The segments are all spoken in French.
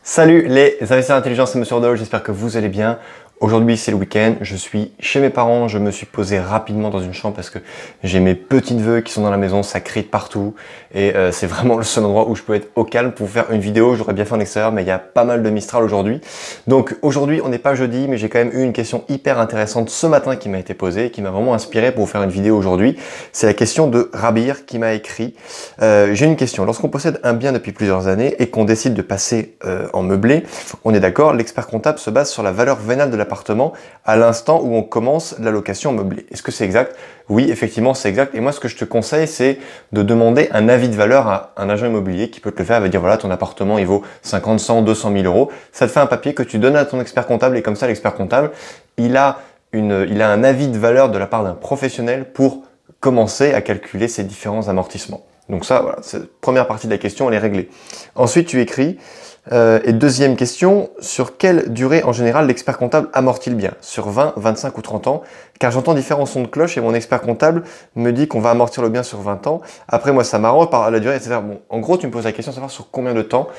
Salut les investisseurs intelligents, c'est Monsieur Rodolphe, j'espère que vous allez bien. Aujourd'hui c'est le week-end, je suis chez mes parents, je me suis posé rapidement dans une chambre parce que j'ai mes petits neveux qui sont dans la maison, ça crie de partout et c'est vraiment le seul endroit où je peux être au calme pour faire une vidéo. J'aurais bien fait en extérieur mais il y a pas mal de Mistral aujourd'hui. Donc aujourd'hui on n'est pas jeudi mais j'ai quand même eu une question hyper intéressante ce matin qui m'a été posée, qui m'a vraiment inspiré pour vous faire une vidéo aujourd'hui. C'est la question de Rabir qui m'a écrit. J'ai une question, lorsqu'on possède un bien depuis plusieurs années et qu'on décide de passer en meublé, on est d'accord, l'expert comptable se base sur la valeur vénale de l'appartement à l'instant où on commence la location meublée. Est-ce que c'est exact? Oui, effectivement, c'est exact. Et moi, ce que je te conseille, c'est de demander un avis de valeur à un agent immobilier qui peut te le faire. Il va dire, voilà, ton appartement, il vaut 50, 100, 200 000 euros. Ça te fait un papier que tu donnes à ton expert comptable et comme ça, l'expert comptable, il a un avis de valeur de la part d'un professionnel pour commencer à calculer ses différents amortissements. Donc ça, voilà, cette première partie de la question, elle est réglée. Ensuite, tu écris, et deuxième question, sur quelle durée en général l'expert comptable amortit le bien? Sur 20, 25 ou 30 ans? Car j'entends différents sons de cloche et mon expert comptable me dit qu'on va amortir le bien sur 20 ans. Après, moi, ça m'arrange par la durée, etc. Bon, en gros, tu me poses la question de savoir sur combien de temps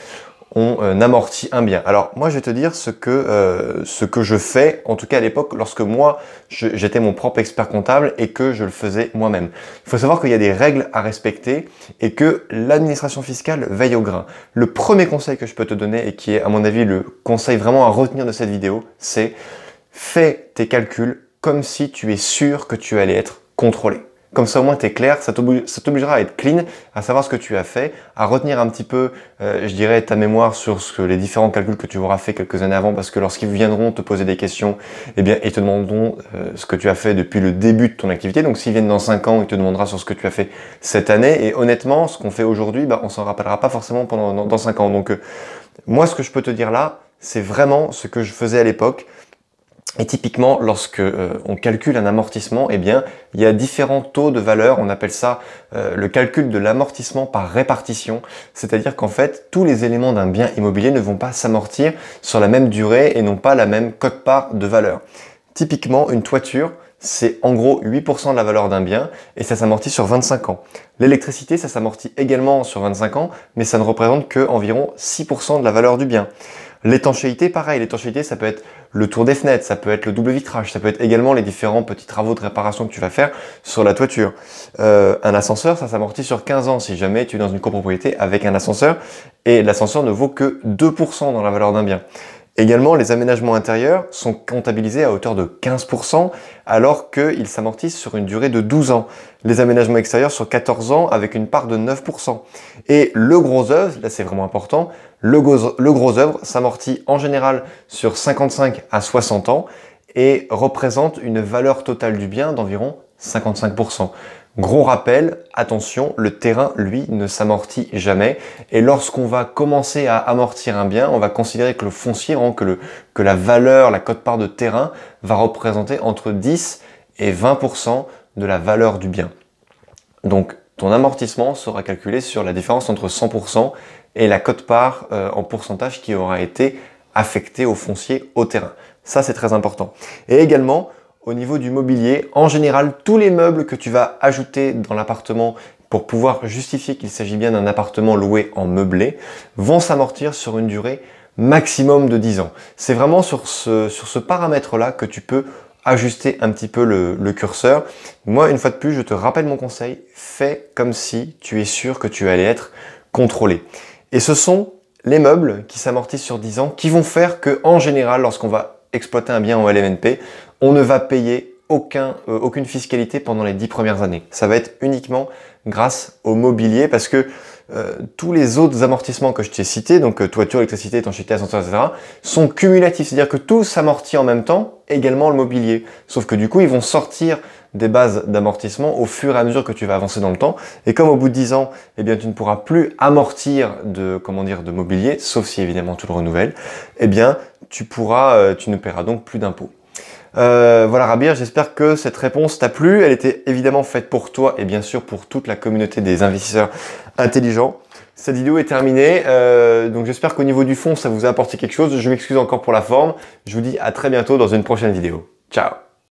on amortit un bien. Alors moi je vais te dire ce que je fais, en tout cas à l'époque lorsque moi j'étais mon propre expert comptable et que je le faisais moi-même. Il faut savoir qu'il y a des règles à respecter et que l'administration fiscale veille au grain. Le premier conseil que je peux te donner et qui est à mon avis le conseil vraiment à retenir de cette vidéo, c'est fais tes calculs comme si tu es sûr que tu allais être contrôlé. Comme ça au moins tu es clair, ça t'obligera à être clean, à savoir ce que tu as fait, à retenir un petit peu, je dirais, ta mémoire sur les différents calculs que tu auras fait quelques années avant, parce que lorsqu'ils viendront te poser des questions, eh bien ils te demanderont ce que tu as fait depuis le début de ton activité. Donc s'ils viennent dans 5 ans, ils te demandera sur ce que tu as fait cette année. Et honnêtement, ce qu'on fait aujourd'hui, on s'en rappellera pas forcément dans 5 ans. Donc moi ce que je peux te dire là, c'est vraiment ce que je faisais à l'époque. Et typiquement, lorsque on calcule un amortissement, eh bien, il y a différents taux de valeur. On appelle ça le calcul de l'amortissement par répartition. C'est-à-dire qu'en fait, tous les éléments d'un bien immobilier ne vont pas s'amortir sur la même durée et n'ont pas la même quote-part de valeur. Typiquement, une toiture, c'est en gros 8% de la valeur d'un bien et ça s'amortit sur 25 ans. L'électricité, ça s'amortit également sur 25 ans, mais ça ne représente que environ 6% de la valeur du bien. L'étanchéité, pareil, l'étanchéité, ça peut être le tour des fenêtres, ça peut être le double vitrage, ça peut être également les différents petits travaux de réparation que tu vas faire sur la toiture. Un ascenseur, ça s'amortit sur 15 ans si jamais tu es dans une copropriété avec un ascenseur et l'ascenseur ne vaut que 2% dans la valeur d'un bien. Également, les aménagements intérieurs sont comptabilisés à hauteur de 15% alors qu'ils s'amortissent sur une durée de 12 ans. Les aménagements extérieurs sur 14 ans avec une part de 9%. Et le gros œuvre, là c'est vraiment important, le gros œuvre s'amortit en général sur 55 à 60 ans et représente une valeur totale du bien d'environ 55%. Gros rappel, attention, le terrain, lui, ne s'amortit jamais. Et lorsqu'on va commencer à amortir un bien, on va considérer que le foncier, que la valeur, la quote-part de terrain, va représenter entre 10 et 20% de la valeur du bien. Donc, ton amortissement sera calculé sur la différence entre 100% et la quote-part en pourcentage qui aura été affectée au foncier, au terrain. Ça, c'est très important. Et également, au niveau du mobilier, en général, tous les meubles que tu vas ajouter dans l'appartement pour pouvoir justifier qu'il s'agit bien d'un appartement loué en meublé vont s'amortir sur une durée maximum de 10 ans. C'est vraiment sur ce paramètre-là que tu peux ajuster un petit peu le curseur. Moi, une fois de plus, je te rappelle mon conseil, fais comme si tu es sûr que tu allais être contrôlé. Et ce sont les meubles qui s'amortissent sur 10 ans qui vont faire que, en général, lorsqu'on va exploiter un bien en LMNP, on ne va payer aucune fiscalité pendant les 10 premières années. Ça va être uniquement grâce au mobilier parce que tous les autres amortissements que je t'ai cités, donc toiture, électricité, étanchéité, ascenseur, etc., sont cumulatifs. C'est-à-dire que tout s'amortit en même temps, également le mobilier. Sauf que du coup, ils vont sortir des bases d'amortissement au fur et à mesure que tu vas avancer dans le temps. Et comme au bout de 10 ans, eh bien, tu ne pourras plus amortir de mobilier, sauf si évidemment tu le renouvelles, eh bien, tu ne paieras donc plus d'impôts. Voilà Rabir, j'espère que cette réponse t'a plu. Elle était évidemment faite pour toi et bien sûr pour toute la communauté des investisseurs intelligents. Cette vidéo est terminée, donc j'espère qu'au niveau du fond ça vous a apporté quelque chose. Je m'excuse encore pour la forme. Je vous dis à très bientôt dans une prochaine vidéo. Ciao!